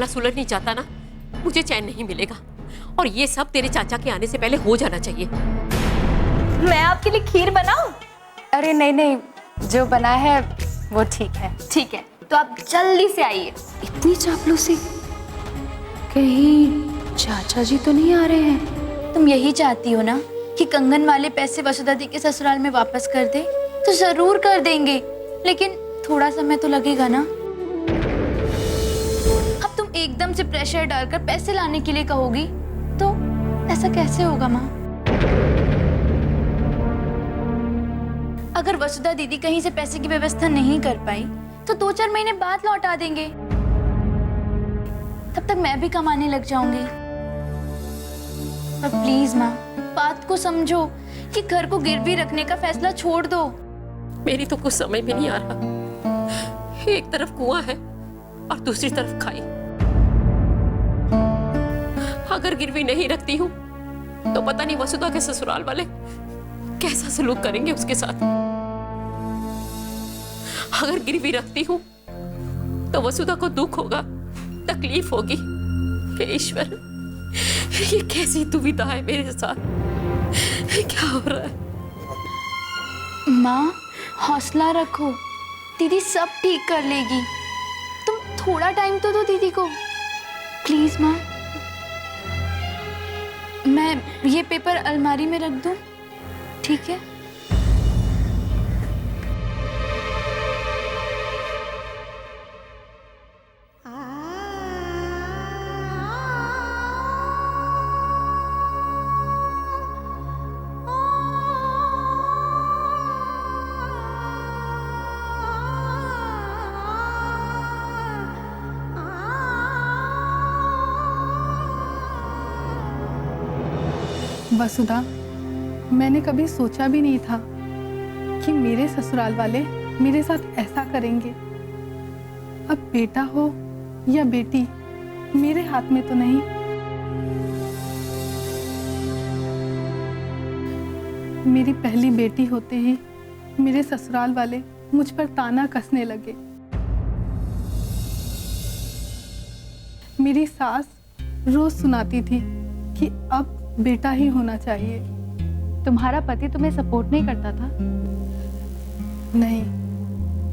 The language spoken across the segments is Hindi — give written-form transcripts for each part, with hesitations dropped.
मामला सुलझ नहीं जाता ना, मुझे चैन नहीं मिलेगा। और ये सब तेरे चाचा के आने से पहले हो जाना चाहिए। मैं आपके लिए खीर बनाऊं? अरे नहीं नहीं, जो बना है वो ठीक है। ठीक है, तो आप जल्दी से आइए। इतनी चापलूसी, कहीं चाचा जी तो नहीं आ रहे हैं? तुम यही चाहती हो ना कि कंगन वाले पैसे वसुधा दी के ससुराल में वापस कर दे? तो जरूर कर देंगे, लेकिन थोड़ा समय तो लगेगा ना। अब तुम एकदम से प्रेशर डालकर पैसे लाने के लिए कहोगी तो ऐसा कैसे होगा माँ? अगर वसुधा दीदी कहीं से पैसे की व्यवस्था नहीं कर पाई तो 2-4 महीने बाद लौटा देंगे। तब तक मैं भी कमाने लग जाऊंगी। और प्लीज माँ, बात को समझो कि घर को गिरवी रखने का फैसला छोड़ दो। मेरी तो कुछ समझ में नहीं आ रहा। एक तरफ कुआं है और दूसरी तरफ खाई। अगर गिरवी नहीं रखती हूँ तो पता नहीं वसुधा के ससुराल वाले कैसा सलूक करेंगे उसके साथ। अगर गिरवी रखती हूँ तो वसुधा को दुख होगा, तकलीफ होगी। हे ईश्वर, ये कैसी दुविधा है मेरे साथ, क्या हो रहा है? माँ हौसला रखो, दीदी सब ठीक कर लेगी। तुम थोड़ा टाइम तो दो दीदी को, प्लीज माँ। मैं ये पेपर अलमारी में रख दूं, ठीक है? वसुधा, मैंने कभी सोचा भी नहीं था कि मेरे ससुराल वाले मेरे साथ ऐसा करेंगे। अब बेटा हो या बेटी, मेरे हाथ में तो नहीं। मेरी पहली बेटी होते ही मेरे ससुराल वाले मुझ पर ताना कसने लगे। मेरी सास रोज सुनाती थी कि अब बेटा ही होना चाहिए। तुम्हारा पति तुम्हें सपोर्ट नहीं करता था? नहीं,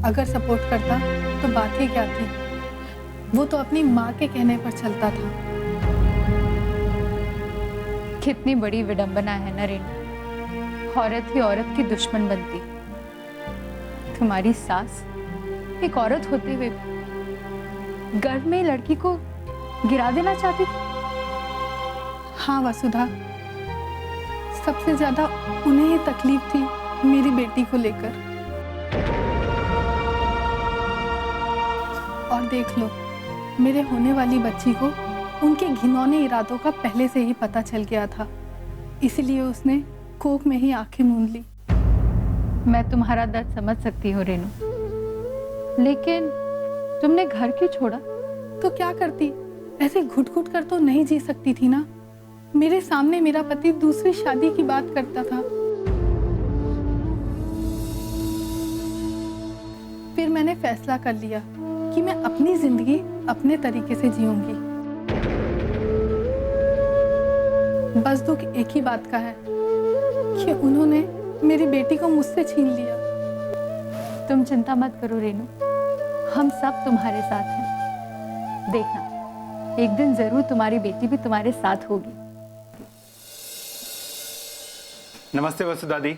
अगर सपोर्ट करता तो बात ही क्या थी। वो तो अपनी माँ के कहने पर चलता था। कितनी बड़ी विडंबना है ना रेणु, औरत ही औरत की दुश्मन बनती। तुम्हारी सास एक औरत होते हुए गर्भ में लड़की को गिरा देना चाहती थी। हाँ वसुधा, सबसे ज्यादा उन्हें ही तकलीफ थी मेरी बेटी को लेकर। और देख लो, मेरे होने वाली बच्ची को उनके घिनौने इरादों का पहले से ही पता चल गया था, इसलिए उसने कोख में ही आंखें मूंद ली। मैं तुम्हारा दर्द समझ सकती हूँ रेणु, लेकिन तुमने घर क्यों छोड़ा? तो क्या करती, ऐसे घुट घुट कर तो नहीं जी सकती थी ना। मेरे सामने मेरा पति दूसरी शादी की बात करता था। फिर मैंने फैसला कर लिया कि मैं अपनी जिंदगी अपने तरीके से जीऊंगी। बस दुख एक ही बात का है कि उन्होंने मेरी बेटी को मुझसे छीन लिया। तुम चिंता मत करो रेणु, हम सब तुम्हारे साथ हैं। देखना, एक दिन जरूर तुम्हारी बेटी भी तुम्हारे साथ होगी। नमस्ते वसुधा दी।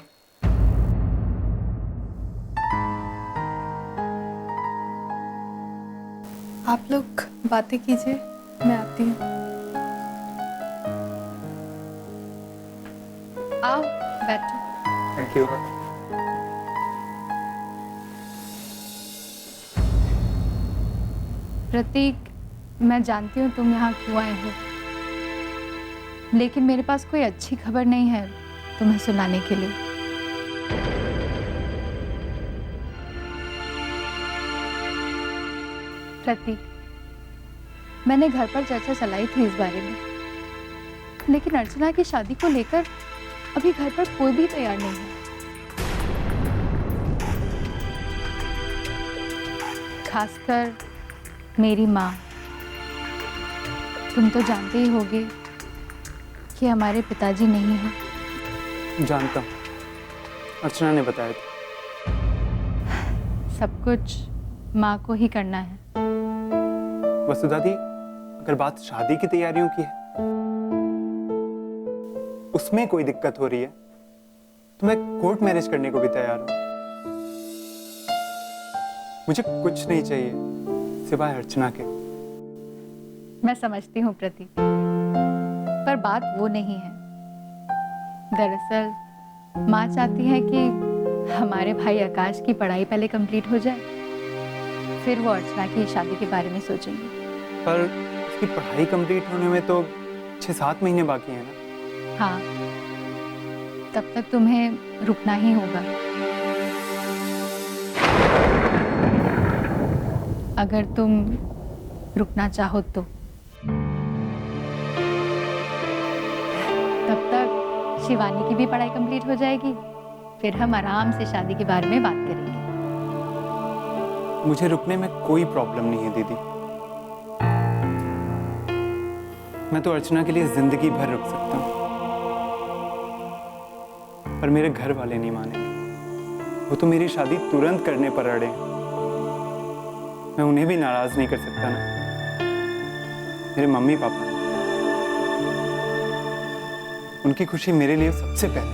आप लोग बातें कीजिए, मैं आती हूँ। आओ बैठो। Thank you. प्रतीक, मैं जानती हूँ तुम यहाँ क्यों आए हो, लेकिन मेरे पास कोई अच्छी खबर नहीं है तुम्हें सुनाने के लिए। प्रतीक, मैंने घर पर चर्चा चलाई थी इस बारे में, लेकिन अर्चना की शादी को लेकर अभी घर पर कोई भी तैयार नहीं है। खासकर मेरी माँ। तुम तो जानते ही होगे कि हमारे पिताजी नहीं हैं। जानता हूँ, अर्चना ने बताया था। सब कुछ माँ को ही करना है। वसुधा दी, अगर बात शादी की तैयारियों की है, उसमें कोई दिक्कत हो रही है तो मैं कोर्ट मैरिज करने को भी तैयार हूं। मुझे कुछ नहीं चाहिए सिवाय अर्चना के। मैं समझती हूँ प्रतीक, पर बात वो नहीं है। दरअसल माँ चाहती है कि हमारे भाई आकाश की पढ़ाई पहले कंप्लीट हो जाए, फिर वो अर्चना की शादी के बारे में सोचेंगे। पर उसकी पढ़ाई कंप्लीट होने में तो 6-7 महीने बाकी है ना। हाँ, तब तक तुम्हें रुकना ही होगा। अगर तुम रुकना चाहो तो। तब तक शिवानी की भी पढ़ाई कंप्लीट हो जाएगी, फिर हम आराम से शादी के बारे में बात करेंगे। मुझे रुकने में कोई प्रॉब्लम नहीं है दीदी। मैं तो अर्चना के लिए जिंदगी भर रुक सकता हूँ, पर मेरे घर वाले नहीं मानेंगे। वो तो मेरी शादी तुरंत करने पर अड़े हैं। मैं उन्हें भी नाराज नहीं कर सकता ना, मेरे मम्मी पापा। उनकी खुशी मेरे लिए सबसे पहले।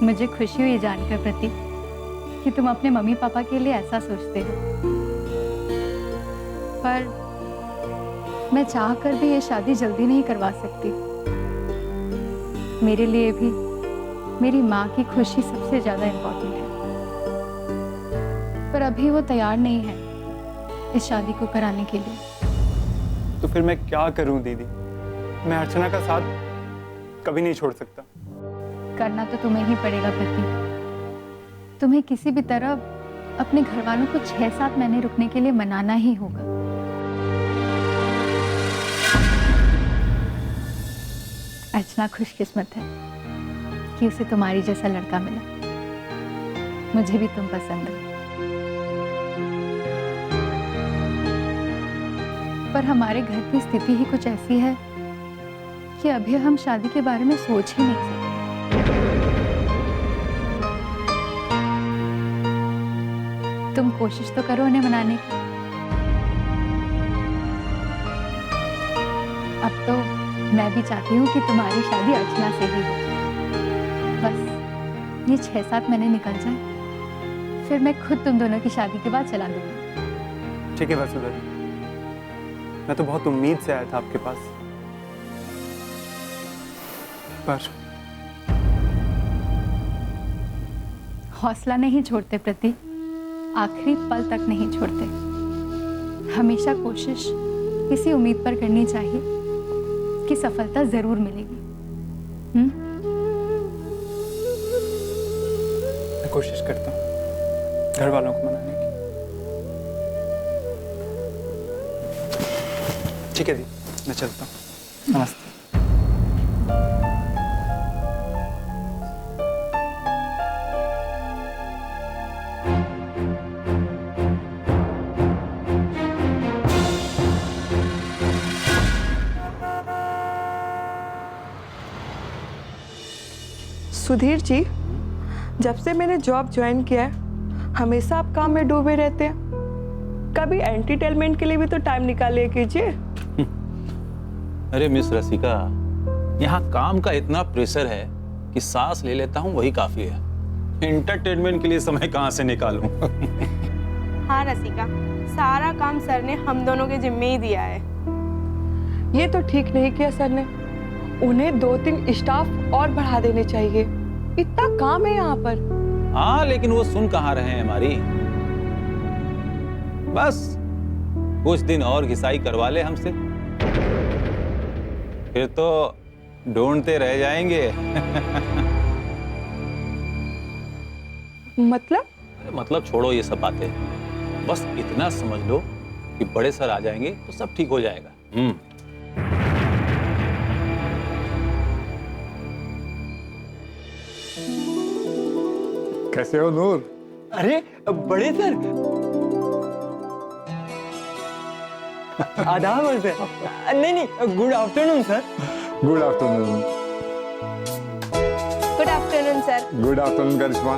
मुझे खुशी हुई जानकर प्रतीक कि तुम अपने मम्मी पापा के लिए ऐसा सोचते हो, पर मैं चाह कर भी ये शादी जल्दी नहीं करवा सकती। मेरे लिए भी मेरी माँ की खुशी सबसे ज्यादा इम्पोर्टेंट है, पर अभी वो तैयार नहीं है इस शादी को कराने के लिए। तो फिर मैं क्या करूं दीदी? मैं अर्चना का साथ कभी नहीं छोड़ सकता। करना तो तुम्हें ही पड़ेगा प्रतीक। तुम्हें किसी भी तरह अपने घर वालों को 6-7 महीने रुकने के लिए मनाना ही होगा। अर्चना खुशकिस्मत है कि उसे तुम्हारी जैसा लड़का मिला। मुझे भी तुम पसंद हो, पर हमारे घर की स्थिति ही कुछ ऐसी है कि अभी हम शादी के बारे में सोच ही नहीं सकते। तुम कोशिश तो करो उन्हें मनाने की। अब तो मैं भी चाहती हूँ कि तुम्हारी शादी अर्चना से ही हो। बस ये 6-7 महीने निकल जाए, फिर मैं खुद तुम दोनों की शादी के बाद चला दूंगी। ठीक है वसुधा जी, मैं तो बहुत उम्मीद से आया था आपके पास, पर हौसला नहीं छोड़ते प्रतीक, आखिरी पल तक नहीं छोड़ते। हमेशा कोशिश इसी उम्मीद पर करनी चाहिए कि सफलता जरूर मिलेगी। मैं कोशिश करता हूँ घर वालों को मनाने की। ठीक है दी, मैं चलता हूँ। नमस्ते। सुधीर जी, जब से मैंने जॉब ज्वाइन किया है, हमेशा आप काम में डूबे रहते हैं। कभी एंटरटेनमेंट के लिए भी तो टाइम निकालिए कीजिए। अरे मिस रसिका, यहाँ काम का इतना प्रेशर है कि सांस ले लेता हूँ वही काफी है। एंटरटेनमेंट के लिए समय कहाँ से निकालूं? हाँ रसिका, सारा काम सर ने हम दोनों के जिम्मे ही दिया है। ये तो ठीक नहीं किया सर ने। उन्हें 2-3 स्टाफ और बढ़ा देने चाहिए। इतना काम है यहाँ पर। हाँ, लेकिन वो सुन कहाँ रहे हैं हमारी। बस कुछ दिन और घिसाई करवा ले हमसे, फिर तो ढूंढते रह जाएंगे। मतलब छोड़ो ये सब बातें, बस इतना समझ लो कि बड़े सर आ जाएंगे तो सब ठीक हो जाएगा। कैसे हो नूर? अरे बड़े सर, आदाब बोलते नहीं नहीं, good afternoon sir. Good afternoon. Good afternoon sir. Good afternoon Karishma,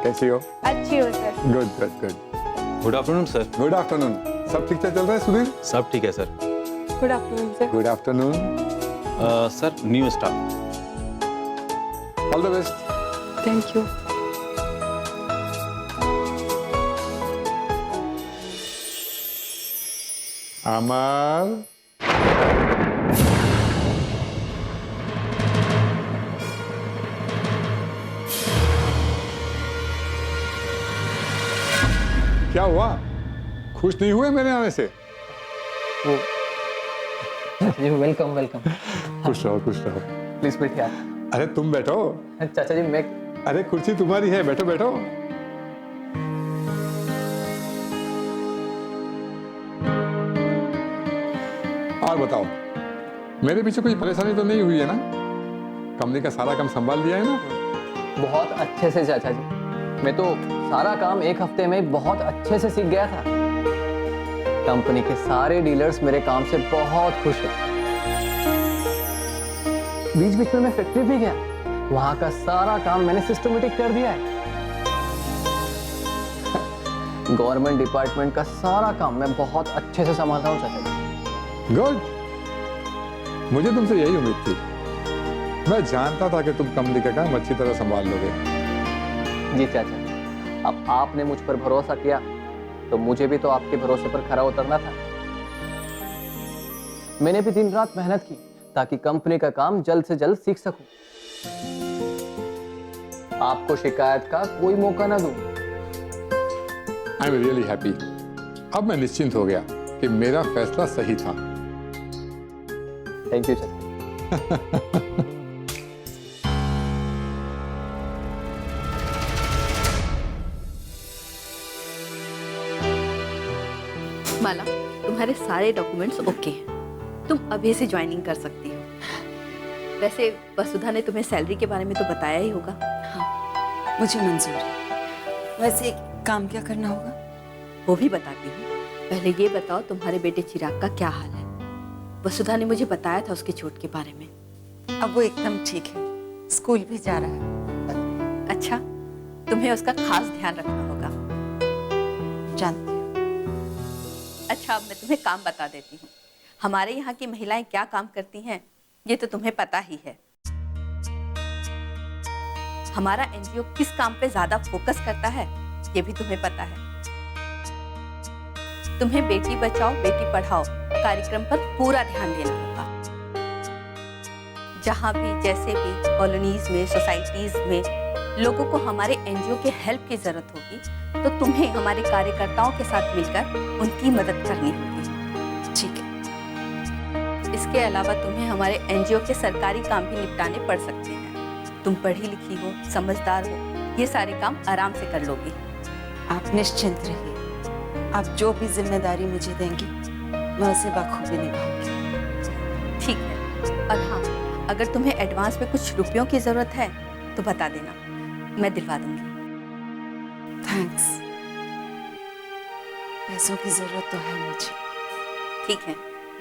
कैसी हो? अच्छी हो sir. Good good good. Good afternoon sir. Good afternoon. सब ठीक ठाक चल रहा है सुनील? सब ठीक है sir. Good afternoon sir. Good afternoon. Sir new staff. All the best. Thank you. Amar, क्या हुआ? खुश नहीं हुए मेरे आने से? जी वेलकम वेलकम। खुश रहो खुश रहो। प्लीज बैठिए आप। अरे तुम बैठो। चाचा जी मैं। अरे कुर्सी तुम्हारी है, बैठो बैठो। और बताओ, मेरे पीछे कोई परेशानी तो नहीं हुई है ना? कंपनी का सारा काम संभाल लिया है ना? बहुत अच्छे से चाचा जी, मैं तो सारा काम एक हफ्ते में बहुत अच्छे से सीख गया था। कंपनी के सारे डीलर्स मेरे काम से बहुत खुश हैं। बीच बीच में मैं फैक्ट्री भी गया, वहां का सारा काम मैंने सिस्टमेटिक कर दिया है। गवर्नमेंट डिपार्टमेंट का सारा काम मैं बहुत अच्छे से संभालता हूँ चाचा जी। गुड, मुझे तुमसे यही उम्मीद थी। मैं जानता था कि तुम कंपनी का काम अच्छी तरह संभाल लोगे। जी चाचा, अब आपने मुझ पर भरोसा किया तो मुझे भी तो आपके भरोसे पर खरा उतरना था। मैंने भी दिन रात मेहनत की ताकि कंपनी का काम जल्द से जल्द सीख सकूं, आपको शिकायत का कोई मौका ना दूं। I am really happy. अब मैं निश्चिंत हो गया कि मेरा फैसला सही था। थैंक यू चाचा। माला, तुम्हारे सारे डॉक्यूमेंट्स ओके हैं, तुम अभी से ज्वाइनिंग कर सकती हो। वैसे वसुधा ने तुम्हें सैलरी के बारे में तो बताया ही होगा। हाँ, मुझे मंजूर है। वैसे काम क्या करना होगा वो भी बताती हूँ। पहले ये बताओ तुम्हारे बेटे चिराग का क्या हाल है? वसुधा ने मुझे बताया था उसकी चोट के बारे में। अब वो एकदम ठीक है, स्कूल भी जा रहा है। अच्छा, तुम्हें उसका खास ध्यान रखना होगा। जानती हूँ। अच्छा, अब मैं तुम्हें काम बता देती हूँ। हमारे यहाँ की महिलाएं क्या काम करती हैं ये तो तुम्हें पता ही है। हमारा एनजीओ किस काम पे ज्यादा फोकस करता है ये भी तुम्हें पता है। तुम्हें बेटी बचाओ बेटी पढ़ाओ कार्यक्रम पर पूरा ध्यान देना होगा। जहां भी जैसे भी कॉलोनीज में सोसाइटीज में लोगों को हमारे एनजीओ के हेल्प की जरूरत होगी तो तुम्हें हमारे कार्यकर्ताओं के साथ मिलकर उनकी मदद करनी होगी। ठीक है। इसके अलावा तुम्हें हमारे एनजीओ के सरकारी काम भी निपटाने पड़ सकते हैं। तुम पढ़ी लिखी हो, समझदार हो, ये सारे काम आराम से कर लोगी। आप निश्चिंत रहिए, आप जो भी जिम्मेदारी मुझे देंगी मैं उसे बखूबी निभाऊंगी। ठीक है। और हाँ, अगर तुम्हें एडवांस में कुछ रुपयों की जरूरत है तो बता देना, मैं दिलवा दूंगी। थैंक्स। पैसों की जरूरत तो है मुझे। ठीक है,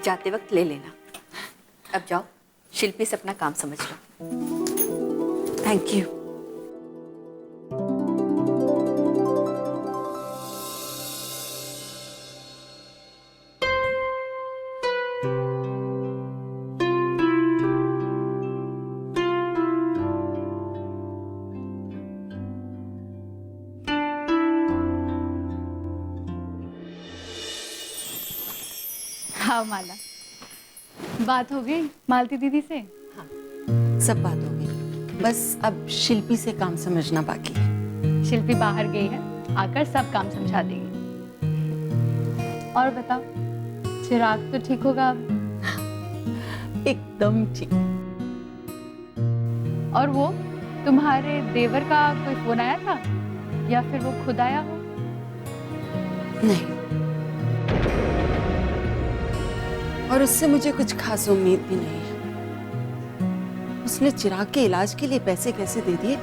जाते वक्त ले लेना। अब जाओ, शिल्पी से अपना काम समझ लो। Thank you. हाँ माला, बात हो गई मालती दीदी से? हाँ, सब बात हो गई, बस अब शिल्पी से काम समझना बाकी है। शिल्पी बाहर गई है, आकर सब काम समझा देगी। और बताओ, चिराग तो ठीक होगा अब? एकदम ठीक। और वो तुम्हारे देवर का कोई फोन आया था या फिर वो खुद आया हो? नहीं, और उससे मुझे कुछ खास उम्मीद भी नहीं है। उसने चिराग के इलाज के लिए पैसे कैसे दे दिए,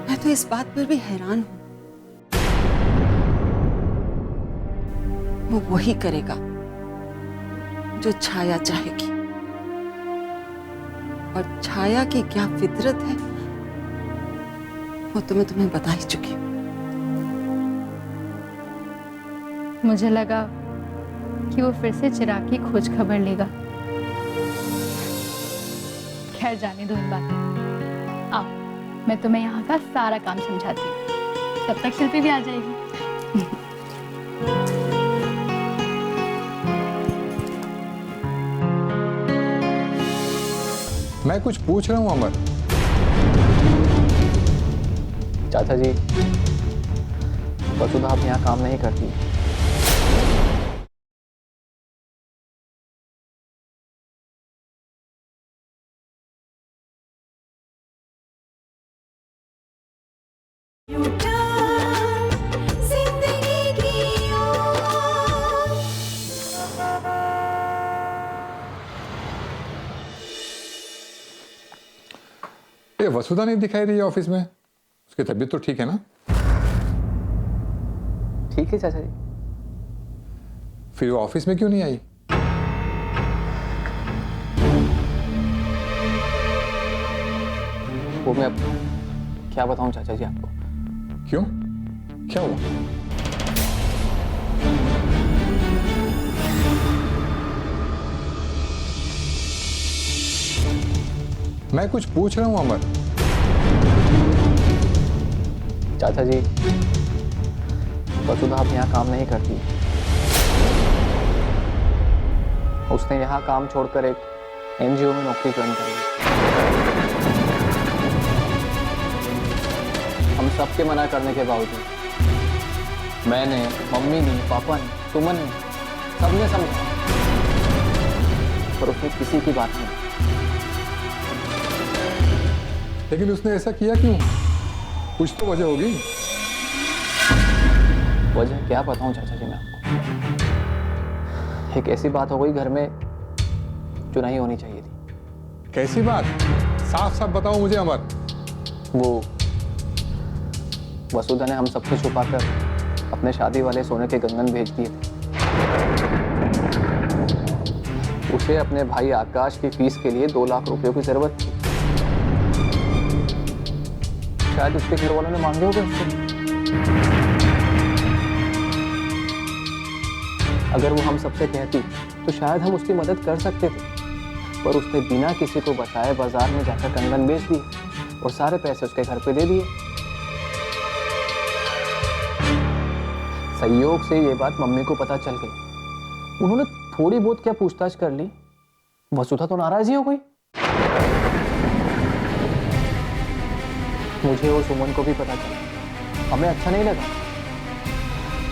मैं तो इस बात पर भी हैरान हूं। वो वही करेगा जो छाया चाहेगी। और छाया की क्या फितरत है वो तो मैं तुम्हें बता ही चुकी हूँ। मुझे लगा कि वो फिर से चिराग की खोज खबर लेगा। खैर जाने दो इन बातें। आओ मैं तुम्हें यहाँ का सारा काम समझाती हूँ, तब तक शिल्पी भी आ जाएगी। मैं कुछ पूछ रहा हूँ अमर। चाचा जी, वसुधा अब यहाँ काम नहीं करती। ये वसुधा नहीं दिखाई रही है ऑफिस में। उसकी तबीयत तो ठीक है ना? ठीक है चाचा जी। फिर वो ऑफिस में क्यों नहीं आई? वो मैं अब क्या बताऊं चाचा जी आपको। क्यों? क्या हुआ? मैं कुछ पूछ रहा हूं अमर। चाचा जी, वसुधा अब यहाँ काम नहीं करती। उसने यहाँ काम छोड़कर एक एनजीओ में नौकरी ज्वाइन कर ली। हम सबके मना करने के बावजूद मैंने, मम्मी ने, पापा ने, सुमन ने, सबने समझा, पर उसने किसी की बात नहीं। लेकिन उसने ऐसा किया क्यों? कुछ तो वजह होगी। वजह क्या बताऊं चाचा जी मैं आपको। एक ऐसी बात हो गई घर में जो नहीं होनी चाहिए थी। कैसी बात? साफ साफ बताओ मुझे अमर। वो वसुधा ने हम सबसे छुपाकर अपने शादी वाले सोने के कंगन भेज दिए थे। उसे अपने भाई आकाश की फीस के लिए 2 लाख रुपयों की जरूरत थी। शायद उसके घर वालों ने मांगे होंगे उससे। अगर वो हम सबसे कहती तो शायद हम उसकी मदद कर सकते थे, पर उसने बिना किसी को बताए बाजार में जाकर कंगन बेच दिए और सारे पैसे उसके घर पे दे दिए। संयोग से ये बात मम्मी को पता चल गई। उन्होंने थोड़ी बहुत क्या पूछताछ कर ली, वसुधा तो नाराज ही हो गई। मुझे और सुमन को भी पता चला। हमें अच्छा नहीं लगा,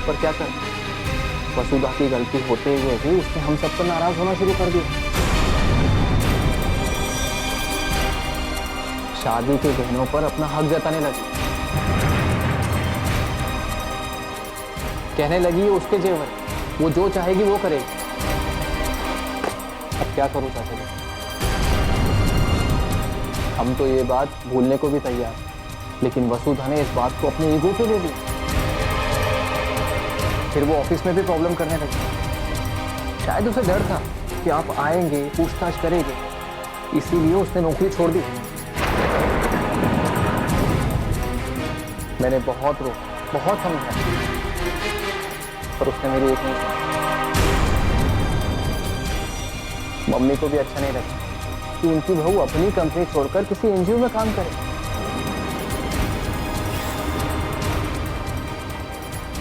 पर क्या करें, वसुधा की गलती होते हुए भी उसने हम सब पर नाराज होना शुरू कर दिया। शादी के गहनों पर अपना हक जताने लगी। कहने लगी उसके जेवर, वो जो चाहेगी वो करेगी। अब क्या करूं चाचा जी? हम तो ये बात भूलने को भी तैयार, लेकिन वसुधा ने इस बात को अपने ईगो पे ले लिया। फिर वो ऑफिस में भी प्रॉब्लम करने लगी। शायद उसे डर था कि आप आएंगे, पूछताछ करेंगे, इसीलिए उसने नौकरी छोड़ दी। मैंने बहुत रोका, बहुत समझाया, पर उसने मेरी एक नहीं सुनी। मम्मी को भी अच्छा नहीं लगा कि उनकी बहू अपनी कंपनी छोड़कर किसी एनजीओ में काम करे।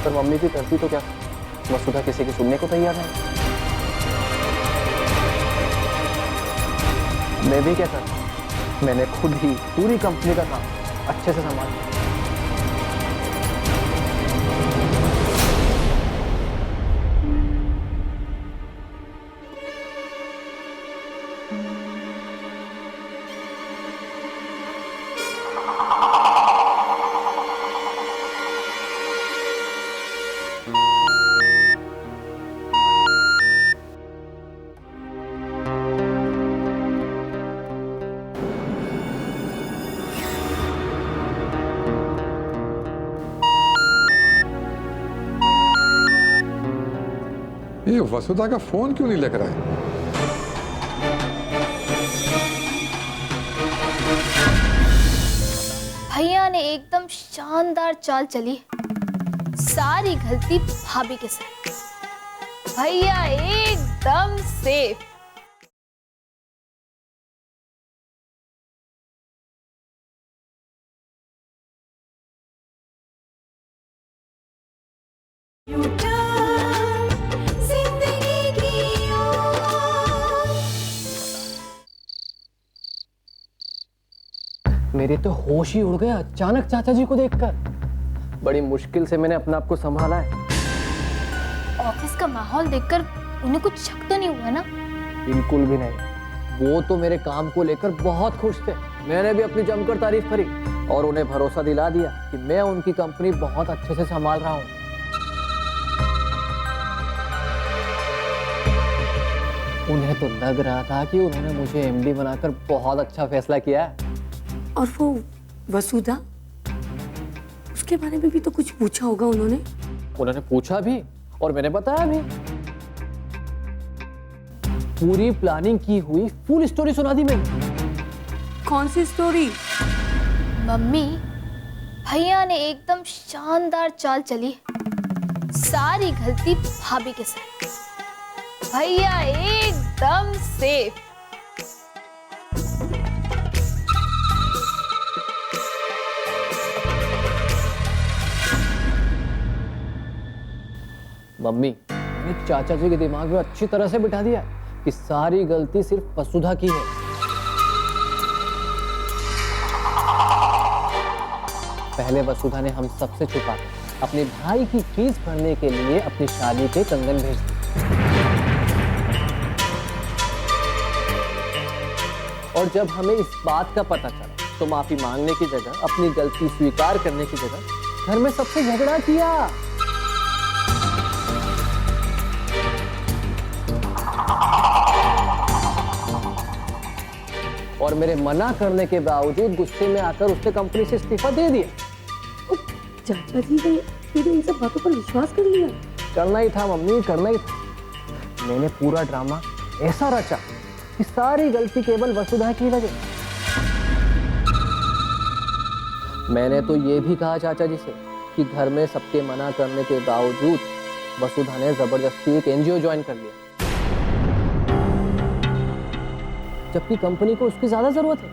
पर मम्मी की करती तो क्या, वसुधा किसी की सुनने को तैयार नहीं। मैं भी क्या करता, मैंने खुद ही पूरी कंपनी का काम अच्छे से संभाल लिया। ये वसुधा का फोन क्यों नहीं लग रहा है? ने एकदम शानदार चाल चली, सारी गलती भाभी के सर। भैया एकदम सेफ। मेरे तो होश ही उड़ गया अचानक चाचा जी को देखकर। बड़ी मुश्किल से मैंने अपने आप को संभाला है। ऑफिस का माहौल देखकर उन्हें कुछ शक तो नहीं हुआ ना? बिल्कुल भी नहीं। वो तो मेरे काम को लेकर बहुत खुश थे। मैंने भी अपनी जमकर तारीफ करी और उन्हें भरोसा दिला दिया कि मैं उनकी कंपनी बहुत अच्छे से संभाल रहा हूँ। उन्हें तो लग रहा था कि उन्होंने मुझे एमडी बनाकर बहुत अच्छा फैसला किया है। और वो वसुधा, उसके बारे में भी तो कुछ पूछा होगा उन्होंने पूछा भी और मैंने बताया भी। पूरी प्लानिंग की हुई फुल स्टोरी सुना दी मैंने। कौन सी स्टोरी? मम्मी, भैया ने एकदम शानदार चाल चली, सारी गलती भाभी के सर। भैया एकदम सेफ। मम्मी, मैंने चाचा जी के दिमाग में अच्छी तरह से बिठा दिया कि सारी गलती सिर्फ वसुधा की है। पहले वसुधा ने हम सबसे छुपा अपने भाई की फीस भरने के लिए अपनी शादी के कंगन भेज दिए। और जब हमें इस बात का पता चला तो माफी मांगने की जगह, अपनी गलती स्वीकार करने की जगह घर में सबसे झगड़ा किया। और मेरे मना करने के बावजूद गुस्से में आकर उसने कंपनी से इस्तीफा दे दिया। चाचा जी ने फिर इन सब बातों पर विश्वास कर लिया? करना ही था मम्मी, करना ही था। मैंने पूरा ड्रामा ऐसा रचा कि सारी गलती केवल वसुधा की वजह। मैंने तो ये भी कहा चाचा जी से कि घर में सबके मना करने के बावजूद वसुधा ने जबरदस्ती एक एनजीओ ज्वाइन कर लिया, जबकि कंपनी को उसकी ज्यादा जरूरत है।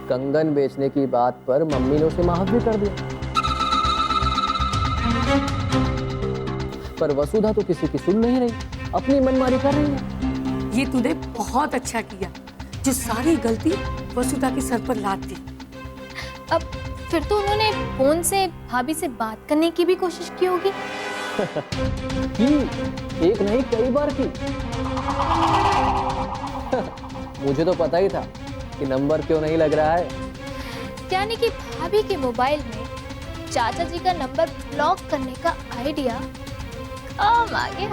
कंगन बेचने की बात पर मम्मी ने उसे माफ भी कर दिया। पर वसुधा तो किसी की सुन नहीं रही, अपनी मनमानी कर रही है। ये तूने बहुत अच्छा किया जो सारी गलती वसुधा के सर पर लाद दी। अब फिर तो उन्होंने फोन से भाभी से बात करने की भी कोशिश की होगी। की, एक नहीं कई बार की। मुझे तो पता ही था कि नंबर क्यों नहीं लग रहा है। यानी कि भाभी के मोबाइल में चाचा जी का नंबर ब्लॉक करने का आइडिया काम आ गया।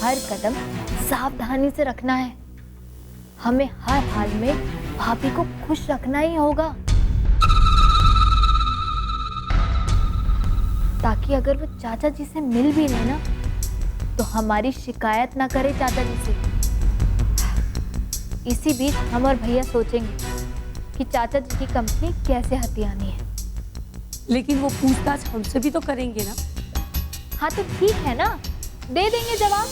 हर कदम सावधानी से रखना है। हमें हर हाल में भाभी को खुश रखना ही होगा, ताकि अगर वो चाचा जी से मिल भी ले ना तो हमारी शिकायत ना करे चाचा जी से। इसी बीच हम और भैया सोचेंगे कि चाचा जी की कंपनी कैसे हथियानी है। लेकिन वो पूछताछ हमसे भी तो करेंगे ना? हाँ तो ठीक है ना, दे देंगे जवाब।